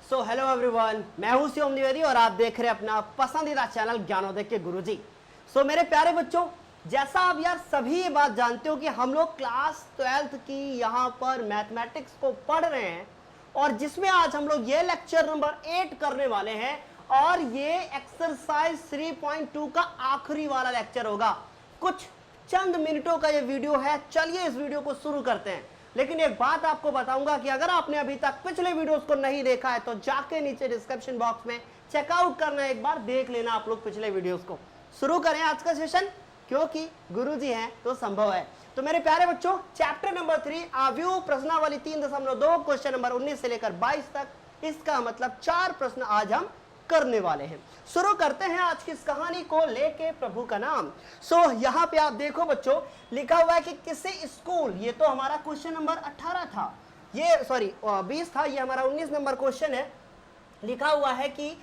So hello everyone, मैं हूं शिवम द्विवेदी और आप देख रहे हैं अपना पसंदीदा चैनल ज्ञानोदय के गुरुजी। सो मेरे प्यारे बच्चों, जैसा आप यार सभी ये बात जानते हो कि हम लोग क्लास 12th की यहाँ पर मैथमेटिक्स को पढ़ रहे हैं और जिसमें आज हम लोग ये लेक्चर नंबर 8 करने वाले हैं और ये एक्सरसाइज 3.2 का आखिरी वाला लेक्चर होगा। कुछ चंद मिनटों का ये वीडियो है, चलिए इस वीडियो को शुरू करते हैं। लेकिन एक बात आपको बताऊंगा कि अगर आपने अभी तक पिछले वीडियोस को नहीं देखा है तो जाके नीचे डिस्क्रिप्शन बॉक्स में चेकआउट करना, एक बार देख लेना आप लोग पिछले वीडियोस को। शुरू करें आज का सेशन, क्योंकि गुरुजी हैं तो संभव है। तो मेरे प्यारे बच्चों, चैप्टर नंबर 3 आव्यूह प्रश्नावली 3.2 क्वेश्चन नंबर 19 से लेकर 22 तक, इसका मतलब 4 प्रश्न आज हम करने वाले हैं। शुरू करते हैं आज की इस कहानी को लेके प्रभु का नाम। यहाँ पे आप देखो बच्चों, लिखा हुआ है कि किसी स्कूल, ये तो हमारा क्वेश्चन नंबर 18 था, ये सॉरी 20 था, ये हमारा 19 नंबर क्वेश्चन है। लिखा हुआ है कि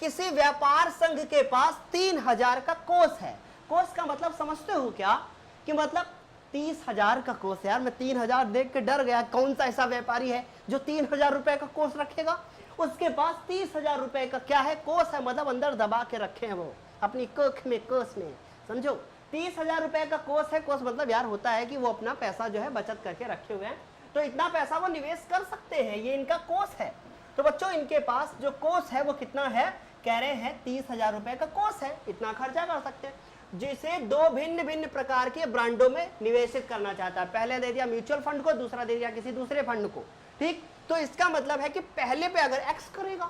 किसी व्यापार संघ के पास 3000 का कोष है। कोष का मतलब समझते हो क्या, कि मतलब 30,000 का कोष। यार मैं 3000 देख के डर गया, कौन सा ऐसा व्यापारी है जो 3000 रुपए का कोष रखेगा। उसके पास 30,000 रुपए का क्या है, कोष है, मतलब अंदर दबा के रखे हैं वो अपनी कोख में, कोष में, समझो। 30,000 रुपए का कोष है। कोष मतलब यार होता है कि वो अपना पैसा जो है बचत करके रखे हुए हैं, तो इतना पैसा वो निवेश कर सकते हैं, ये इनका कोष है। तो बच्चों इनके पास जो कोष है वो कितना है, कह रहे हैं 30,000 रुपए का कोष है, इतना खर्चा कर सकते हैं, जिसे 2 भिन्न भिन्न प्रकार के ब्रांडों में निवेशित करना चाहता है। पहले दे दिया म्यूचुअल फंड को, दूसरा दे दिया किसी दूसरे फंड को, ठीक। तो इसका मतलब है कि पहले पे अगर x करेगा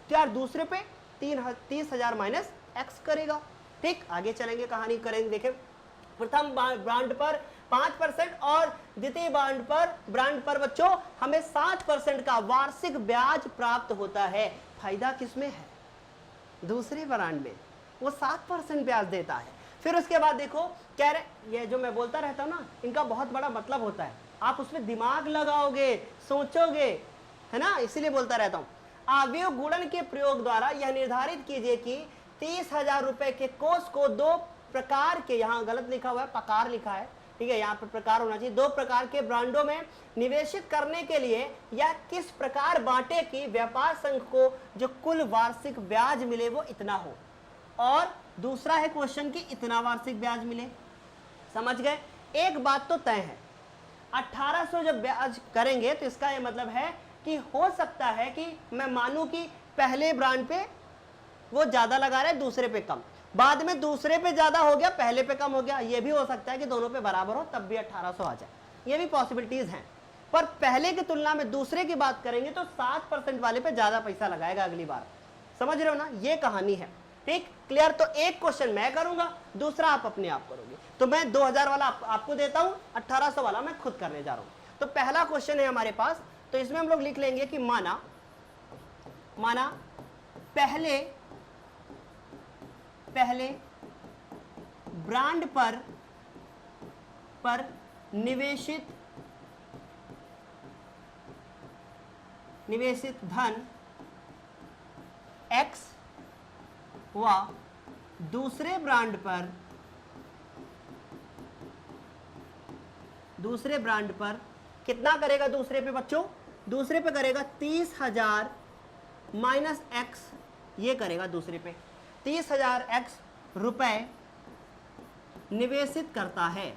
तो यार दूसरे पे 30,000 माइनस x करेगा, ठीक। आगे चलेंगे, कहानी करेंगे, देखें। प्रथम ब्रांड पर 5% और द्वितीय ब्रांड पर बच्चों हमें 7% का वार्षिक ब्याज प्राप्त होता है। फायदा किसमें है, दूसरे ब्रांड में, वो 7% ब्याज देता है। फिर उसके बाद देखो, कह रहे, ये जो मैं बोलता रहता हूं ना, इनका बहुत बड़ा मतलब होता है, आप उसमें दिमाग लगाओगे, सोचोगे, है ना, इसीलिए बोलता रहता हूं। आव्यूह गुणन के प्रयोग द्वारा यह निर्धारित कीजिए कि 30,000 रुपए के कोष को 2 प्रकार के, यहाँ गलत लिखा हुआ है, प्रकार लिखा है, ठीक है, यहाँ पर प्रकार होना चाहिए, 2 प्रकार के ब्रांडों में निवेशित करने के लिए यह किस प्रकार बांटे कि व्यापार संघ को जो कुल वार्षिक ब्याज मिले वो इतना हो, और दूसरा है क्वेश्चन की इतना वार्षिक ब्याज मिले। समझ गए। एक बात तो तय है, 1800 जब ब्याज करेंगे तो इसका ये मतलब है कि हो सकता है कि मैं मानूं कि पहले ब्रांड पे वो ज्यादा लगा रहे, दूसरे पे कम, बाद में दूसरे पे ज्यादा हो गया, पहले पे कम हो गया। ये भी हो सकता है कि दोनों पे बराबर हो, तब भी 1800 आ जाए, ये भी पॉसिबिलिटीज हैं। पर पहले की तुलना में दूसरे की बात करेंगे तो 7% वाले पे ज्यादा पैसा लगाएगा अगली बार। समझ रहे हो ना, ये कहानी है, ठीक, क्लियर। तो एक क्वेश्चन मैं करूंगा, दूसरा आप अपने आप करोगे। तो मैं 2000 वाला आपको देता हूं, 1800 वाला मैं खुद करने जा रहा हूं। तो पहला क्वेश्चन है हमारे पास, तो इसमें हम लोग लिख लेंगे कि माना पहले ब्रांड पर निवेशित धन x व दूसरे ब्रांड पर कितना करेगा, दूसरे पे बच्चों, दूसरे पे करेगा 30,000 माइनस x, ये करेगा दूसरे पे 30,000 x रुपए निवेशित करता है।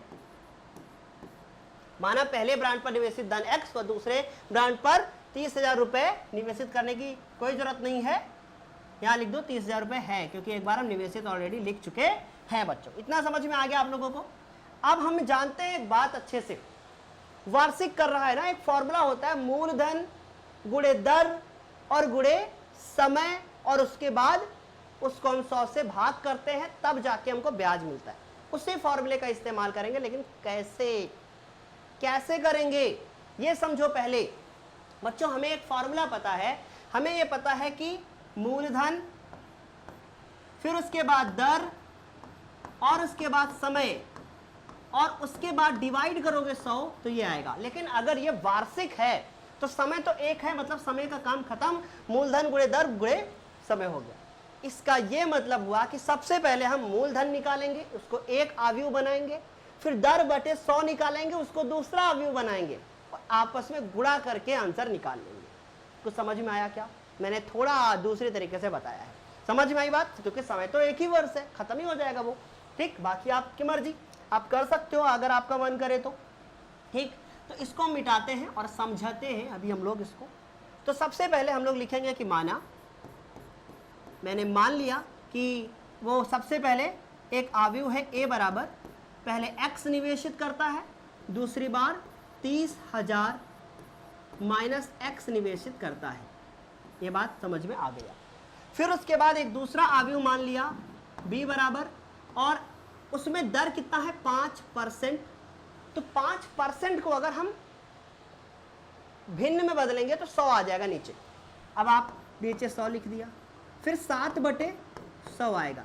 माना पहले ब्रांड पर निवेशित धन x व दूसरे ब्रांड पर 30,000 रुपए निवेशित करने की कोई जरूरत नहीं है, यहां लिख दो 30,000 रुपए है, क्योंकि एक बार हम निवेशित ऑलरेडी लिख चुके हैं बच्चों। इतना समझ में आ गया आप लोगों को। अब हम जानते हैं एक बात अच्छे से, वार्षिक कर रहा है ना, एक फॉर्मूला होता है, मूलधन गुणे दर और गुणे समय, और उसके बाद उसको हम 100 से भाग करते हैं, तब जाके हमको ब्याज मिलता है। उसी फॉर्मूले का इस्तेमाल करेंगे, लेकिन कैसे करेंगे ये समझो पहले बच्चों। हमें एक फॉर्मूला पता है, हमें ये पता है कि मूलधन, फिर उसके बाद दर, और उसके बाद समय, और उसके बाद डिवाइड करोगे 100 तो ये आएगा। लेकिन अगर ये वार्षिक है तो समय तो एक है, मतलब समय का काम खत्म, मूलधन गुणे दर गुणे समय हो गया। इसका ये मतलब हुआ कि सबसे पहले हम मूलधन निकालेंगे, उसको एक आव्यूह बनाएंगे, फिर दर बटे 100 निकालेंगे, उसको दूसरा अवयव बनाएंगे और आपस में गुणा करके आंसर निकाल लेंगे। कुछ समझ में आया क्या? मैंने थोड़ा दूसरे तरीके से बताया है। समझ में आई बात? क्योंकि समय तो एक ही वर्ष है, खत्म ही हो जाएगा वो। ठीक, बाकी आपकी मर्जी, आप कर सकते हो अगर आपका मन करे तो। ठीक, तो इसको हम मिटाते हैं और समझाते हैं अभी हम लोग इसको। तो सबसे पहले हम लोग लिखेंगे कि माना, मैंने मान लिया कि वो सबसे पहले एक आव्यूह है a बराबर, पहले x निवेशित करता है, दूसरी बार 30,000 माइनस x निवेशित करता है। ये बात समझ में आ गया। फिर उसके बाद एक दूसरा आव्यूह मान लिया b बराबर, और उसमें दर कितना है 5%। तो 5% को अगर हम भिन्न में बदलेंगे तो 100 आ जाएगा नीचे। अब आप नीचे 100 लिख दिया, फिर 7/100 आएगा।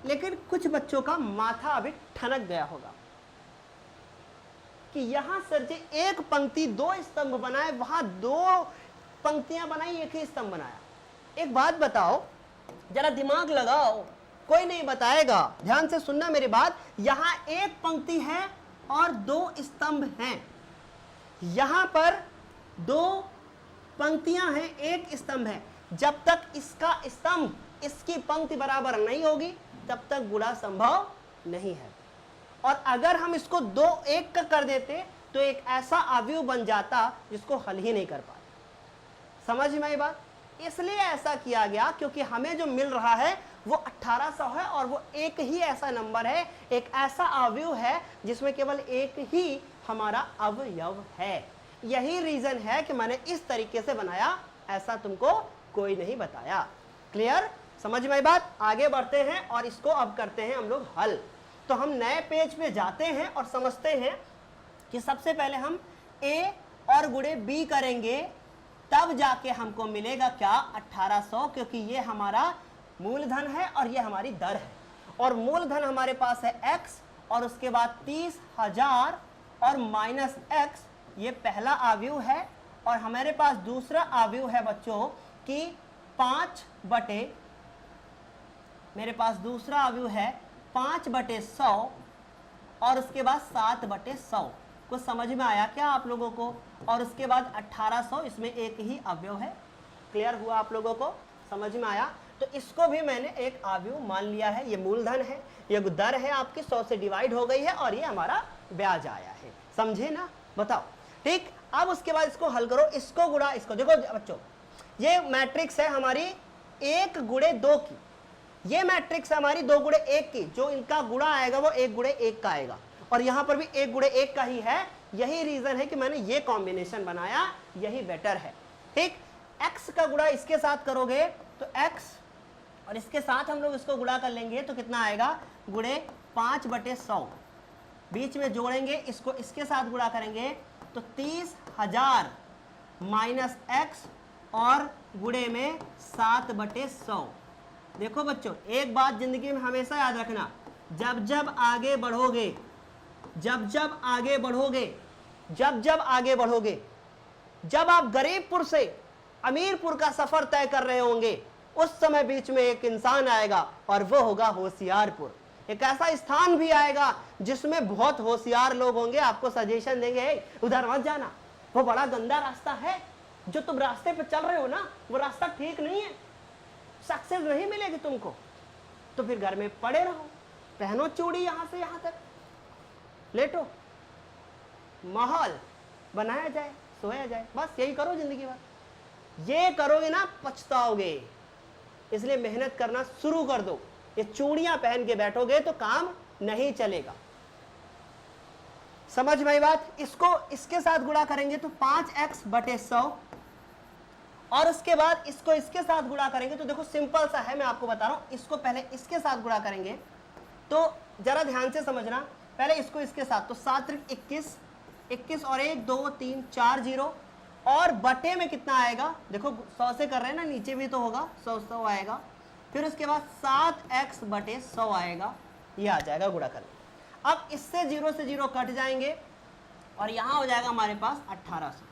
लेकिन कुछ बच्चों का माथा अभी ठनक गया होगा कि यहां सर जी एक पंक्ति 2 स्तंभ बनाए, वहां 2 पंक्तियां बनाई, एक ही स्तंभ बनाया। एक बात बताओ, जरा दिमाग लगाओ, कोई नहीं बताएगा, ध्यान से सुनना मेरी बात। यहां एक पंक्ति है और 2 स्तंभ हैं, यहां पर 2 पंक्तियां हैं, एक स्तंभ है। जब तक इसका स्तंभ इसकी पंक्ति बराबर नहीं होगी तब तक गुणा संभव नहीं है। और अगर हम इसको 2-1 का कर देते तो एक ऐसा आव्यूह बन जाता जिसको हल ही नहीं कर पाए। समझ में आई बात? इसलिए ऐसा किया गया क्योंकि हमें जो मिल रहा है वो 1800 है, और वो एक ही ऐसा नंबर है, एक ऐसा आव्यूह है जिसमें केवल एक ही हमारा अवयव है। यही रीजन है कि मैंने इस तरीके से बनाया, ऐसा तुमको कोई नहीं बताया। क्लियर? समझ में आई बात? आगे बढ़ते हैं और इसको अब करते हैं हम लोग हल। तो हम नए पेज पे जाते हैं और समझते हैं कि सबसे पहले हम a और गुणे b करेंगे, तब जाके हमको मिलेगा क्या 1800, क्योंकि ये हमारा मूलधन है और ये हमारी दर है। और मूलधन हमारे पास है x, और उसके बाद 30,000 और माइनस x, ये पहला आव्यूह है। और हमारे पास दूसरा आव्यूह है बच्चों कि 5/, मेरे पास दूसरा आव्यूह है 5/100, और उसके बाद 7/100। कुछ समझ में आया क्या आप लोगों को? और उसके बाद 1800, इसमें एक ही अवयव है। क्लियर हुआ आप लोगों को? समझ में आया? तो इसको भी मैंने एक अवयव मान लिया है। ये मूलधन है, ये दर है आपकी, 100 से डिवाइड हो गई है, और ये हमारा ब्याज आया है। समझे ना? बताओ। ठीक, अब उसके बाद इसको हल करो, इसको गुणा इसको। देखो बच्चों, ये मैट्रिक्स है हमारी 1/2 की, ये मैट्रिक्स है हमारी 2/1 की। जो इनका गुणा आएगा वो 1/1 का आएगा, और यहां पर भी 1/1 का ही है। यही रीजन है कि मैंने ये कॉम्बिनेशन बनाया, यही बेटर है। ठीक, x का गुणा इसके साथ करोगे तो x, और इसके साथ हम लोग इसको गुणा कर लेंगे तो कितना आएगा, गुणे 5/100। बीच में जोड़ेंगे, इसको इसके साथ गुणा करेंगे तो 30,000 माइनस x, और गुणे में 7/100। देखो बच्चों, एक बात जिंदगी में हमेशा याद रखना, जब जब आगे बढ़ोगे, जब जब आगे बढ़ोगे, जब जब आगे बढ़ोगे, जब आप गरीबपुर से अमीरपुर का सफर तय कर रहे होंगे, उस समय बीच में एक इंसान आएगा और वो होगा होशियारपुर। एक ऐसा स्थान भी आएगा जिसमें बहुत होशियार लोग होंगे, आपको सजेशन देंगे उधर मत जाना, वो बड़ा गंदा रास्ता है, जो तुम रास्ते पे चल रहे हो ना वो रास्ता ठीक नहीं है, सक्सेस नहीं मिलेगी तुमको, तो फिर घर में पड़े रहो, पहनो चूड़ी यहां से यहां तक, लेटो, माहौल बनाया जाए, सोया जाए, बस यही करो जिंदगी भर। ये करोगे ना पछताओगे, इसलिए मेहनत करना शुरू कर दो। ये चूड़ियां पहन के बैठोगे तो काम नहीं चलेगा। समझ में आई बात? इसको इसके साथ गुणा करेंगे तो 5x/100, और उसके बाद इसको इसके साथ गुणा करेंगे तो देखो सिंपल सा है, मैं आपको बता रहा हूं। इसको पहले इसके साथ गुणा करेंगे तो जरा ध्यान से समझना, पहले इसको इसके साथ, तो 7×21, 21 और 1 2 3 4 0, और बटे में कितना आएगा, देखो 100 से कर रहे हैं ना, नीचे भी तो होगा, 100 आएगा। फिर उसके बाद 7x/100 आएगा, ये आ जाएगा गुणा करने। अब इससे 0 से 0 कट जाएंगे और यहां हो जाएगा हमारे पास 1800।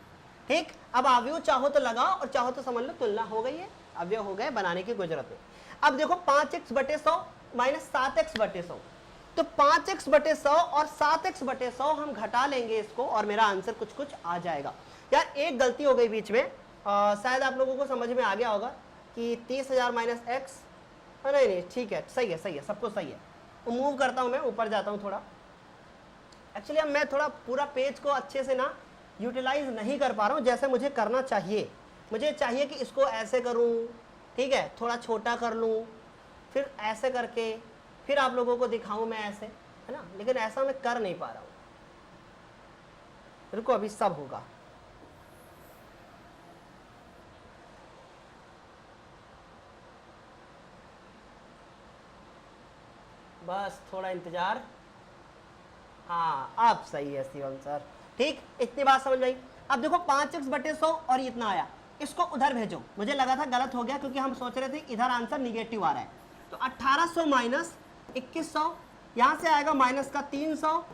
ठीक, अब अवयव चाहो तो लगाओ और चाहो तो समझ लो तुलना हो गई है, अवयव हो गए, बनाने की कोई जरूरत नहीं। अब देखो 5x/100 माइनस 7x/100, तो 5x/100 और 7x/100 हम घटा लेंगे इसको, और मेरा आंसर कुछ कुछ आ जाएगा। यार एक गलती हो गई बीच में, शायद आप लोगों को समझ में आ गया होगा कि 30,000 माइनस एक्स, नहीं नहीं ठीक है, सही है सही है, सब कुछ सही है। मूव करता हूँ, मैं ऊपर जाता हूँ थोड़ा। एक्चुअली अब मैं थोड़ा पूरा पेज को अच्छे से ना यूटिलाइज नहीं कर पा रहा हूँ जैसे मुझे करना चाहिए। मुझे चाहिए कि इसको ऐसे करूँ, ठीक है, थोड़ा छोटा कर लूँ, फिर ऐसे करके फिर आप लोगों को दिखाऊँ मैं ऐसे, है ना, लेकिन ऐसा मैं कर नहीं पा रहा हूँ। रुको अभी सब होगा। बस थोड़ा इंतजार। हाँ अब सही है शिवम सर, ठीक, इतनी बात समझ आई। अब देखो 5x/100 और इतना आया, इसको उधर भेजो। मुझे लगा था गलत हो गया क्योंकि हम सोच रहे थे इधर आंसर निगेटिव आ रहा है। तो 1800 माइनस 2100, यहाँ से आएगा माइनस का 300,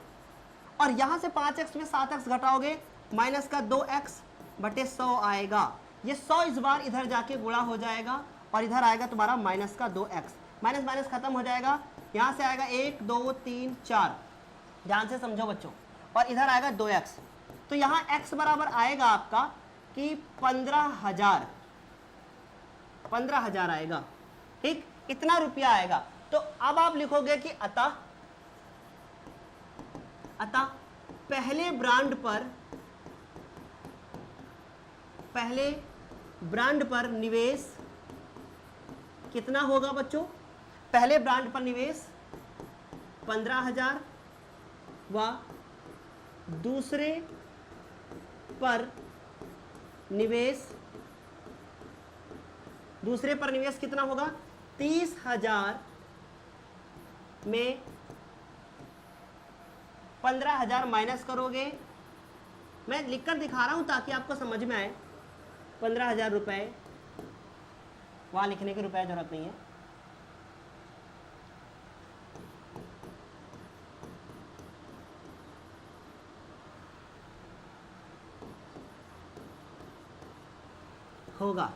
और यहाँ से 5x में 7x घटाओगे माइनस का 2x/100 आएगा। ये 100 इस बार इधर जाके गुणा हो जाएगा और इधर आएगा तुम्हारा माइनस का 2x, माइनस माइनस खत्म हो जाएगा। यहाँ से आएगा 1 2 3 4, ध्यान से समझो बच्चों, और इधर आएगा 2x। तो यहाँ x बराबर आएगा आपका कि 15,000 आएगा, ठीक, इतना रुपया आएगा। तो अब आप लिखोगे कि अतः पहले ब्रांड पर निवेश कितना होगा बच्चों? पहले ब्रांड पर निवेश 15,000 व दूसरे पर निवेश कितना होगा? 30,000 में 15,000 माइनस करोगे। मैं लिखकर दिखा रहा हूं ताकि आपको समझ में आए। 15,000 रुपए, वहां लिखने की रुपए जरूरत नहीं है। होगा,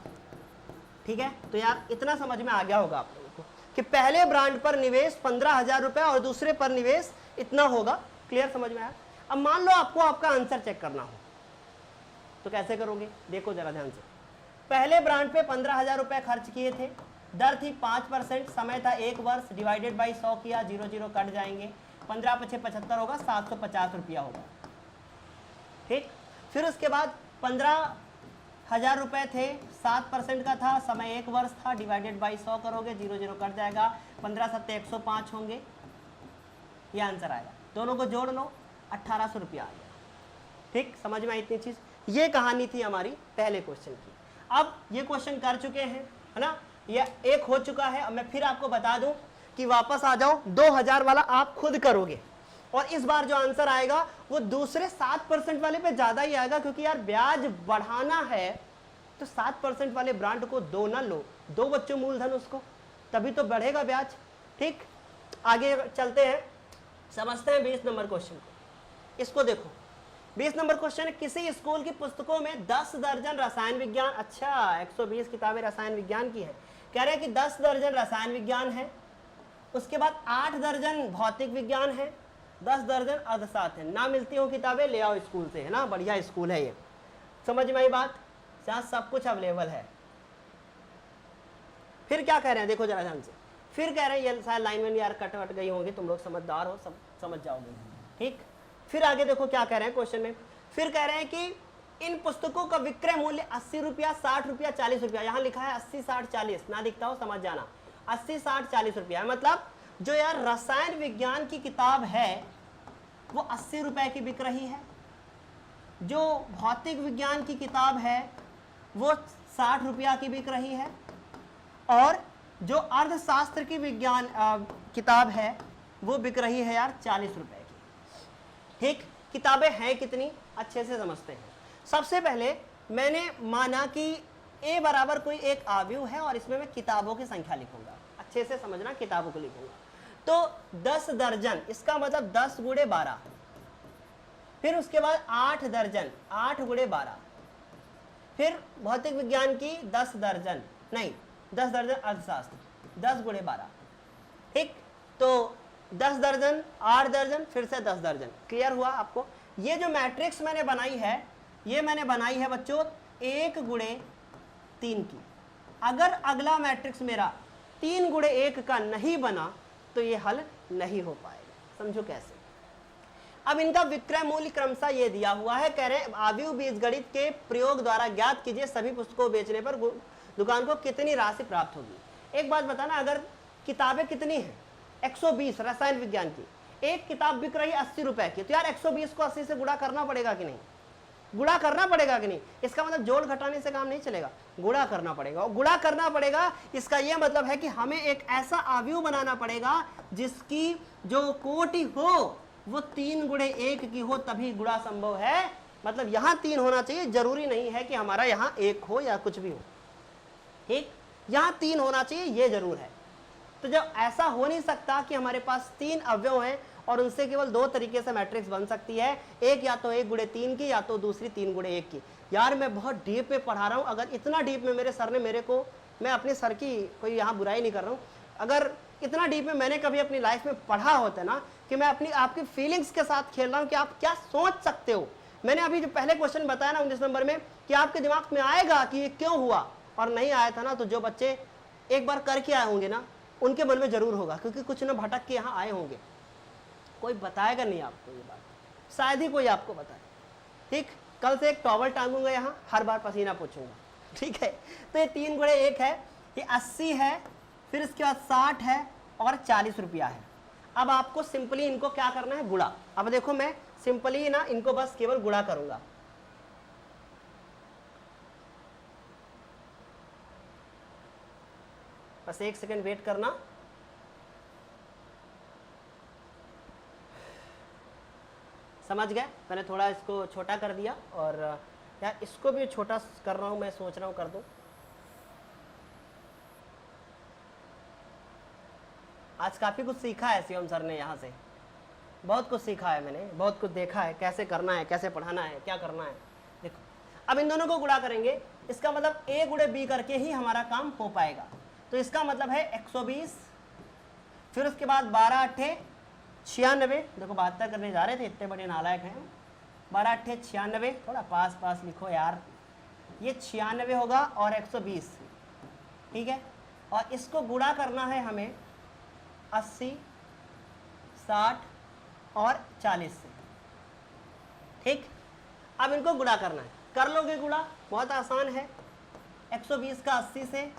ठीक है, तो यार इतना समझ में आ गया होगा आप लोगों को कि पहले ब्रांड पर निवेश 15,000 रुपए और दूसरे पर निवेश इतना होगा। क्लियर, समझ में आया? अब मान लो आपको आपका आंसर चेक करना हो तो कैसे करोगे? देखो जरा ध्यान से। पहले ब्रांड पे 15,000 रुपए खर्च किए थे, दर थी 5%, समय था 1 वर्ष, डिवाइडेड बाई 100 किया, 0 0 कट जाएंगे, 15 × 5 = 75 होगा, 750 रुपया होगा, ठीक। फिर उसके बाद 15,000 रुपए थे, 7% का था, समय 1 वर्ष था, डिवाइडेड बाई 100 करोगे, 0 0 कट जाएगा, 15 × 7 = 105 होंगे, ये आंसर आएगा। दोनों को जोड़ लो, 1800 रुपया आ गया, ठीक। समझ में आई इतनी चीज? ये कहानी थी हमारी पहले क्वेश्चन की। अब ये क्वेश्चन कर चुके हैं, है ना, ये एक हो चुका है। अब मैं फिर आपको बता दूं कि वापस आ जाओ, 2000 वाला आप खुद करोगे, और इस बार जो आंसर आएगा वो दूसरे 7% वाले पे ज्यादा ही आएगा, क्योंकि यार ब्याज बढ़ाना है तो 7% वाले ब्रांड को दो ना लो, दो बच्चों मूलधन उसको, तभी तो बढ़ेगा ब्याज, ठीक। आगे चलते हैं, समझते हैं 20 नंबर क्वेश्चन को। इसको देखो, 20 नंबर क्वेश्चन है, किसी स्कूल की पुस्तकों में 10 दर्जन रसायन विज्ञान, अच्छा 120 किताबें रसायन विज्ञान की है, कह रहे हैं कि 10 दर्जन रसायन विज्ञान है, उसके बाद 8 दर्जन भौतिक विज्ञान है, 10 दर्जन अर्थशास्त्र है। ना मिलती हो किताबें ले आओ स्कूल से, है ना, बढ़िया स्कूल है ये। समझ में आई बात? जहां सब कुछ अवेलेबल है। फिर क्या कह रहे हैं, देखो जरा ध्यान से। फिर कह रहे हैं, ये शायद लाइन में यार कट वट गई होंगी, तुम लोग समझदार हो, सब समझ जाओगे, ठीक। फिर आगे देखो क्या कह रहे हैं क्वेश्चन में। फिर कह रहे हैं कि इन पुस्तकों का विक्रय मूल्य 80 रुपया, 60 रुपया, 40 रुपया। यहाँ लिखा है 80 60 40, ना दिखता हो समझ जाना, 80 60 40 रुपया। मतलब जो यार रसायन विज्ञान की किताब है वो 80 रुपए की बिक रही है, जो भौतिक विज्ञान की किताब है वो 60 रुपया की बिक रही है, और जो अर्थशास्त्र की विज्ञान किताब है वो बिक रही है यार 40 रुपए की, ठीक। किताबें हैं कितनी, अच्छे से समझते हैं। सबसे पहले मैंने माना कि ए बराबर कोई एक आव्यूह है और इसमें मैं किताबों की संख्या लिखूंगा, अच्छे से समझना, किताबों को लिखूंगा। तो 10 दर्जन, इसका मतलब 10 × 12, फिर उसके बाद 8 दर्जन, 8 × 12, फिर भौतिक विज्ञान की 10 दर्जन, नहीं 10 दर्जन अर्थशास्त्र, 10 × 12, ठीक। तो 10 दर्जन, 8 दर्जन, फिर से 10 दर्जन। क्लियर हुआ आपको? ये जो मैट्रिक्स मैंने बनाई है, ये मैंने बनाई है बच्चों 1 गुणे 3 की। अगर अगला मैट्रिक्स मेरा 3 गुणे 1 का नहीं बना तो ये हल नहीं हो पाएगा। समझो कैसे। अब इनका विक्रय मूल्य क्रमशः ये दिया हुआ है, कह रहे हैं आव्यूह बीजगणित के प्रयोग द्वारा ज्ञात कीजिए सभी पुस्तकों बेचने पर दुकान को कितनी राशि प्राप्त होगी। एक बात बताना, अगर किताबें कितनी हैं 120 रसायन विज्ञान की, एक किताब बिक रही है 80 रुपए की, तो यार 120 को 80 से गुणा करना पड़ेगा कि नहीं, गुणा करना पड़ेगा कि नहीं। इसका मतलब जोड़ घटाने से काम नहीं चलेगा, गुणा करना पड़ेगा। और गुणा करना पड़ेगा इसका यह मतलब है कि हमें एक ऐसा आव्यूह बनाना पड़ेगा जिसकी जो कोटि हो वो 3 गुणे 1 की हो, तभी गुणा संभव है। मतलब यहां 3 होना चाहिए, जरूरी नहीं है कि हमारा यहां 1 हो या कुछ भी हो, ठीक। यहां 3 होना चाहिए, ये जरूर है। तो जब ऐसा हो नहीं सकता कि हमारे पास 3 अवयव हैं और उनसे केवल 2 तरीके से मैट्रिक्स बन सकती है, एक या तो 1 गुणे 3 की या तो दूसरी 3 गुणे 1 की। यार मैं बहुत डीप में पढ़ा रहा हूं, अगर इतना डीप में मेरे सर ने मेरे को, मैं अपने सर की कोई यहाँ बुराई नहीं कर रहा हूँ, अगर इतना डीप में मैंने कभी अपनी लाइफ में पढ़ा होता ना कि मैं अपनी आपकी फीलिंग्स के साथ खेल रहा हूँ कि आप क्या सोच सकते हो। मैंने अभी जो पहले क्वेश्चन बताया ना 19 नंबर में कि आपके दिमाग में आएगा कि ये क्यों हुआ, और नहीं आया था ना तो जो बच्चे एक बार करके आए होंगे ना उनके मन में जरूर होगा, क्योंकि कुछ ना भटक के यहाँ आए होंगे। कोई बताएगा नहीं आपको ये बात, शायद ही कोई आपको बताए, ठीक। कल से एक टॉवल टांगूंगा यहाँ, हर बार पसीना पूछूंगा, ठीक है। तो ये 3 गुणे 1 है, ये 80 है, फिर इसके बाद 60 है और 40 रुपया है। अब आपको सिंपली इनको क्या करना है, गुणा। अब देखो मैं सिंपली ना इनको बस केवल गुणा करूंगा। बस 1 सेकंड वेट करना। समझ गए, मैंने थोड़ा इसको छोटा कर दिया, और यार इसको भी छोटा कर रहा हूं, मैं सोच रहा हूं कर दूं। आज काफी कुछ सीखा है शिवम सर ने, यहाँ से बहुत कुछ सीखा है मैंने, बहुत कुछ देखा है, कैसे करना है, कैसे पढ़ाना है, क्या करना है। देखो अब इन दोनों को गुणा करेंगे, इसका मतलब a गुणे b करके ही हमारा काम हो पाएगा। तो इसका मतलब है 120, फिर उसके बाद 12 अट्ठे 96, देखो 72 करने जा रहे थे, इतने बड़े नालायक हैं। 12 अट्ठे 96, थोड़ा पास पास लिखो यार, ये 96 होगा और 120, ठीक है। और इसको गुणा करना है हमें 80, 60 और 40 से, ठीक। अब इनको गुणा करना है, कर लोगे गुणा, बहुत आसान है। 120 का 80 से,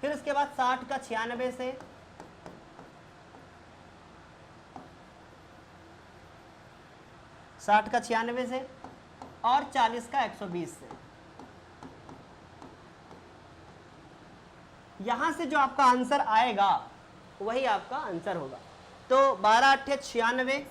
फिर उसके बाद 60 का 96 से, साठ का 96 से, और 40 का 120 से। यहां से जो आपका आंसर आएगा वही आपका आंसर होगा। तो 12 अट्ठे 96,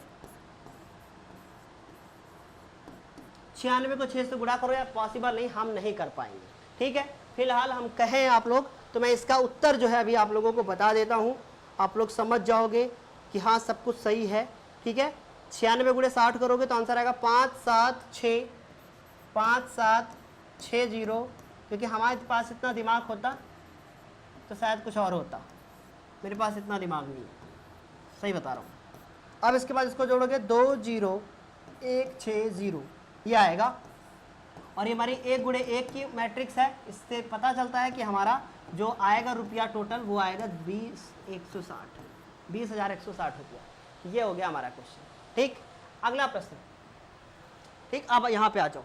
96 को 6 से गुणा करो, या पॉसिबल नहीं, हम नहीं कर पाएंगे, ठीक है। फिलहाल हम कहें आप लोग, तो मैं इसका उत्तर जो है अभी आप लोगों को बता देता हूं, आप लोग समझ जाओगे कि हाँ सब कुछ सही है, ठीक है। 96 गुणे 60 करोगे तो आंसर आएगा 576, 5760, क्योंकि हमारे पास इतना दिमाग होता तो शायद कुछ और होता, मेरे पास इतना दिमाग नहीं है, सही बता रहा हूँ। अब इसके बाद इसको जोड़ोगे 20160, ये आएगा, और ये हमारी 1 गुणे 1 की मैट्रिक्स है। इससे पता चलता है कि हमारा जो आएगा रुपया टोटल वो आएगा 20,160 रुपया। ये हो गया हमारा क्वेश्चन, ठीक। अगला प्रश्न, ठीक। अब यहाँ पे आ जाओ,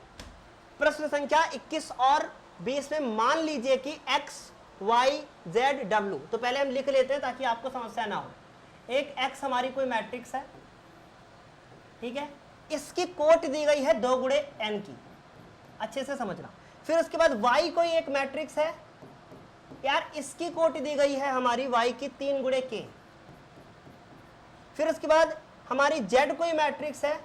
प्रश्न संख्या 21 और 20 में मान लीजिए कि x, y, z, w। तो पहले हम लिख लेते हैं ताकि आपको समस्या ना हो। एक x हमारी कोई मैट्रिक्स है, ठीक है, इसकी कोट दी गई है 2 गुणे n की, अच्छे से समझना। फिर उसके बाद y कोई एक मैट्रिक्स है, यार इसकी कोट दी गई है हमारी y की 3 गुणे k। फिर उसके बाद हमारी z कोई मैट्रिक्स है,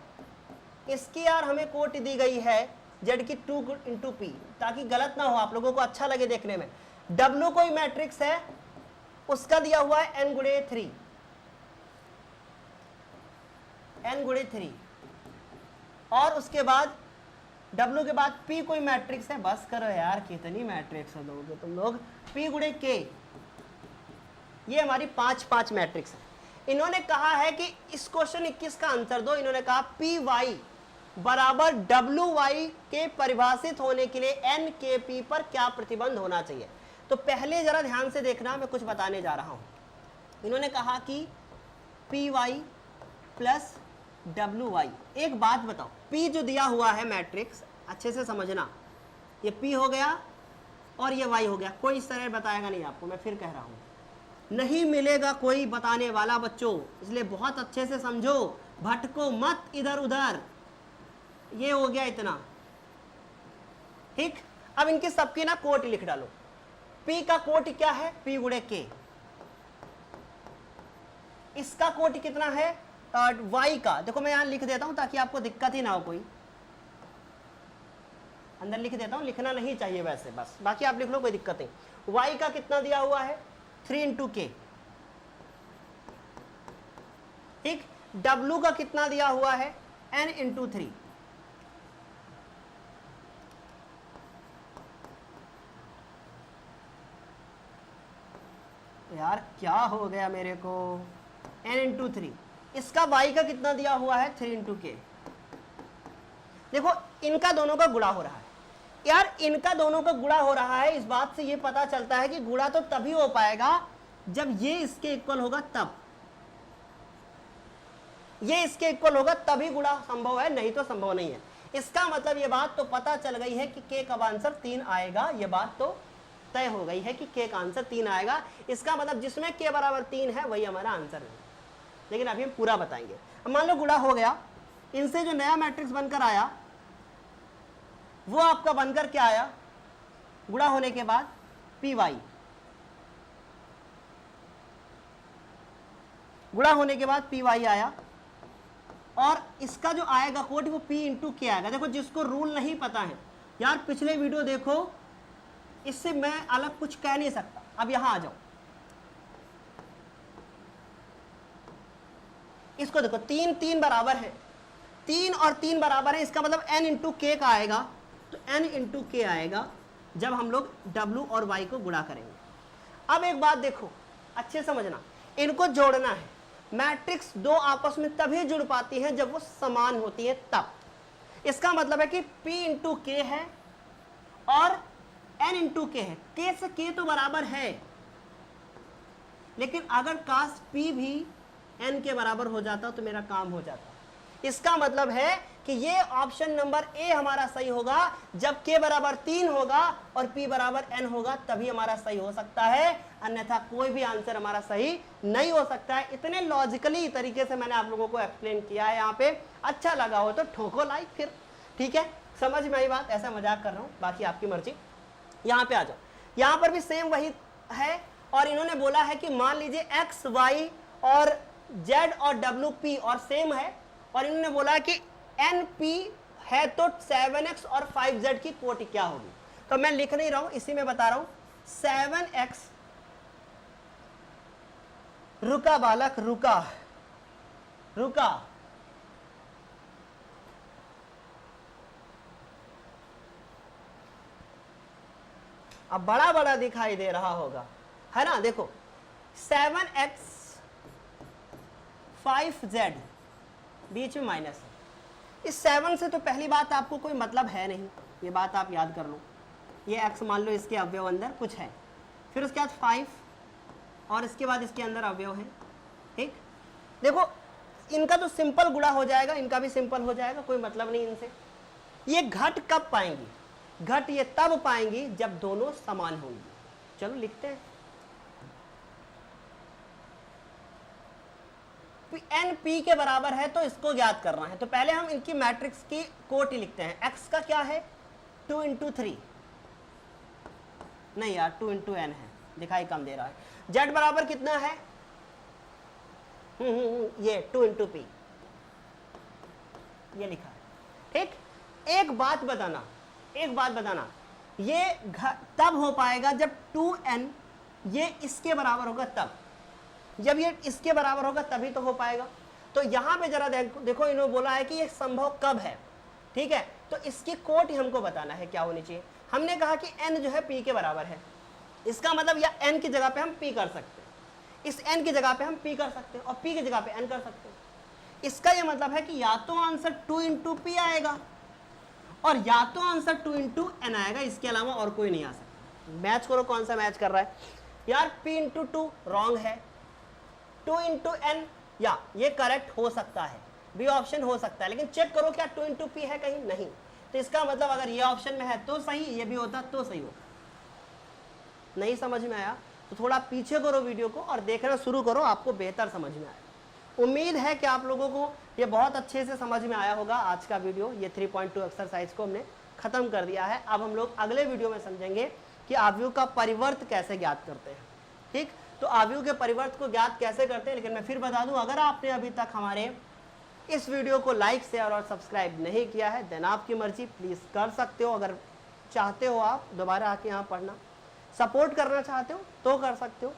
इसकी यार हमें कोट दी गई है z की 2 इंटू p, ताकि गलत ना हो, आप लोगों को अच्छा लगे देखने में। w कोई मैट्रिक्स है, उसका दिया हुआ है n गुणे 3, n गुणे 3। और उसके बाद W के बाद P कोई मैट्रिक्स है, बस करो यार कितनी मैट्रिक्स है दोगे तुम लोग, P गुणे K। ये हमारी 5 मैट्रिक्स है। इन्होंने कहा है कि इस क्वेश्चन 21 का आंसर दो, इन्होंने कहा पी वाई बराबर WY के परिभाषित होने के लिए NKP पर क्या प्रतिबंध होना चाहिए। तो पहले जरा ध्यान से देखना, मैं कुछ बताने जा रहा हूं। इन्होंने कहा कि PY प्लस WY। एक बात बताओ, P जो दिया हुआ है मैट्रिक्स, अच्छे से समझना, ये P हो गया और ये Y हो गया। कोई इस तरह बताएगा नहीं आपको, मैं फिर कह रहा हूं, नहीं मिलेगा कोई बताने वाला बच्चों, इसलिए बहुत अच्छे से समझो, भटको मत इधर उधर। ये हो गया इतना, ठीक। अब इनके सबकी ना कोट लिख डालो। P का कोट क्या है? P गुणे K। इसका कोट कितना है? Y का, देखो मैं यहां लिख देता हूं ताकि आपको दिक्कत ही ना हो कोई। अंदर लिख देता हूं, लिखना नहीं चाहिए वैसे, बस बाकी आप लिख लो, कोई दिक्कत नहीं। Y का कितना दिया हुआ है? 3 इंटू K, ठीक। W का कितना दिया हुआ है? N into 3। यार क्या हो गया मेरे को? N into 3। इसका Y का कितना दिया हुआ है? 3 इंटू K। देखो इनका दोनों का गुणा हो रहा है यार, इनका दोनों का गुणा हो रहा है। इस बात से ये पता चलता है कि गुणा तो तभी हो पाएगा जब ये इसके इक्वल होगा, तब ये इसके इक्वल होगा तभी गुणा संभव है, नहीं तो संभव नहीं है। इसका मतलब ये बात तो पता चल गई है कि K का आंसर 3 आएगा। ये बात तो तय हो गई है कि K का आंसर 3 आएगा। इसका मतलब जिसमें K बराबर 3 है वही हमारा आंसर है। लेकिन अभी हम पूरा बताएंगे। अब मान लो गुणा हो गया, इनसे जो नया मैट्रिक्स बनकर आया वो आपका बनकर क्या आया? गुणा होने के बाद PY, गुणा होने के बाद PY आया, और इसका जो आएगा कोट वो P इंटू K आएगा। देखो जिसको रूल नहीं पता है यार, पिछले वीडियो देखो, इससे मैं अलग कुछ कह नहीं सकता। अब यहां आ जाओ, इसको देखो, 3 3 बराबर है, 3 और 3 बराबर है, इसका मतलब N इंटू K का आएगा। तो N इंटू K आएगा जब हम लोग W और Y को गुणा करेंगे। अब एक बात देखो, अच्छे समझना, इनको जोड़ना है। मैट्रिक्स दो आपस में तभी जुड़ पाती है जब वो समान होती है, तब। इसका मतलब है कि P इंटू K है और N इंटू K है। K से K तो बराबर है, लेकिन अगर काश P भी N के बराबर हो जाता तो मेरा काम हो जाता। इसका मतलब है कि ये ऑप्शन नंबर ए हमारा सही होगा जब K बराबर 3 होगा और P बराबर N होगा, तभी हमारा सही हो सकता है, अन्यथा कोई भी आंसर हमारा सही नहीं हो सकता है। इतने लॉजिकली तरीके से मैंने आप लोगों को एक्सप्लेन किया है यहाँ पे। अच्छा लगा हो तो ठोको लाइक फिर, ठीक है, समझ में आई बात, ऐसा मजाक कर रहा हूँ, बाकी आपकी मर्जी। यहाँ पे आ जाओ, यहाँ पर भी सेम वही है, और इन्होंने बोला है कि मान लीजिए X, Y और Z और WP और सेम है, और इन्होंने बोला कि NP है तो 7x और 5z की कोटि क्या होगी। तो मैं लिख नहीं रहा हूं, इसी में बता रहा हूं। 7x, रुका बालक रुका, रुका, अब बड़ा बड़ा दिखाई दे रहा होगा, है ना। देखो 7x 5z बीच में माइनस है। इस 7 से तो पहली बात आपको कोई मतलब है नहीं, ये बात आप याद कर लो। ये x मान लो इसके अवयव अंदर कुछ है, फिर उसके बाद 5 और इसके बाद इसके अंदर अवयव है, ठीक। देखो इनका तो सिंपल गुणा हो जाएगा, इनका भी सिंपल हो जाएगा, कोई मतलब नहीं इनसे। ये घट कब पाएंगी? घट ये तब पाएंगी जब दोनों समान होंगी। चलो लिखते हैं, N P के बराबर है तो इसको ज्ञात करना है। तो पहले हम इनकी मैट्रिक्स की कोटि लिखते हैं। X का क्या है? 2 इंटू 3, नहीं यार 2 इंटू N है, दिखाई कम दे रहा है। Z बराबर कितना है? ये 2 इंटू P, ये लिखा है, ठीक। एक बात बताना, एक बात बताना, ये तब हो पाएगा जब 2n ये इसके बराबर होगा, तब। जब ये इसके बराबर होगा तभी तो हो पाएगा। तो यहां पे जरा देखो, इन्होंने बोला है कि ये संभव कब है, ठीक है। तो इसकी कोटि हमको बताना है क्या होनी चाहिए। हमने कहा कि n जो है p के बराबर है, इसका मतलब या n की जगह पे हम p कर सकते हैं, इस n की जगह पे हम p कर सकते हैं और p की जगह पे n कर सकते हैं। इसका ये मतलब है कि या तो आंसर 2 इंटू पी आएगा और या तो आंसर 2 इंटू एन आएगा, इसके अलावा और कोई नहीं आ सकता। मैच करो कौन सा मैच कर रहा है यार। p इंटू टू रॉन्ग है, 2 इंटू एन या ये करेक्ट हो सकता है, बी ऑप्शन हो सकता है, लेकिन चेक करो क्या 2 इंटू पी है कहीं, नहीं। तो इसका मतलब अगर ये ऑप्शन में है तो सही, ये भी होता तो सही होता। नहीं समझ में आया तो थोड़ा पीछे करो वीडियो को और देखना शुरू करो, आपको बेहतर समझ में आएगा। उम्मीद है कि आप लोगों को ये बहुत अच्छे से समझ में आया होगा। आज का वीडियो ये 3.2 एक्सरसाइज को हमने खत्म कर दिया है। अब हम लोग अगले वीडियो में समझेंगे कि अवयव का परिवर्त कैसे ज्ञात करते हैं। ठीक, तो अवयव के परिवर्त को ज्ञात कैसे करते हैं, लेकिन मैं फिर बता दूं, अगर आपने अभी तक हमारे इस वीडियो को लाइक शेयर और सब्सक्राइब नहीं किया है देन आपकी मर्जी, प्लीज कर सकते हो। अगर चाहते हो आप दोबारा आके यहाँ पढ़ना, सपोर्ट करना चाहते हो तो कर सकते हो,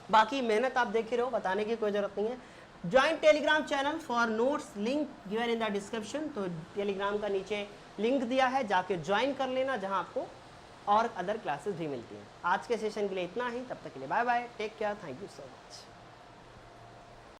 बाकी मेहनत आप देख ही रहो, बताने की कोई जरूरत नहीं है। Join Telegram channel for notes, link given in the description. तो टेलीग्राम का नीचे लिंक दिया है, जाके ज्वाइन कर लेना, जहां आपको और अदर क्लासेस भी मिलती हैं। आज के सेशन के लिए इतना ही, तब तक के लिए bye bye, take care, thank you so much.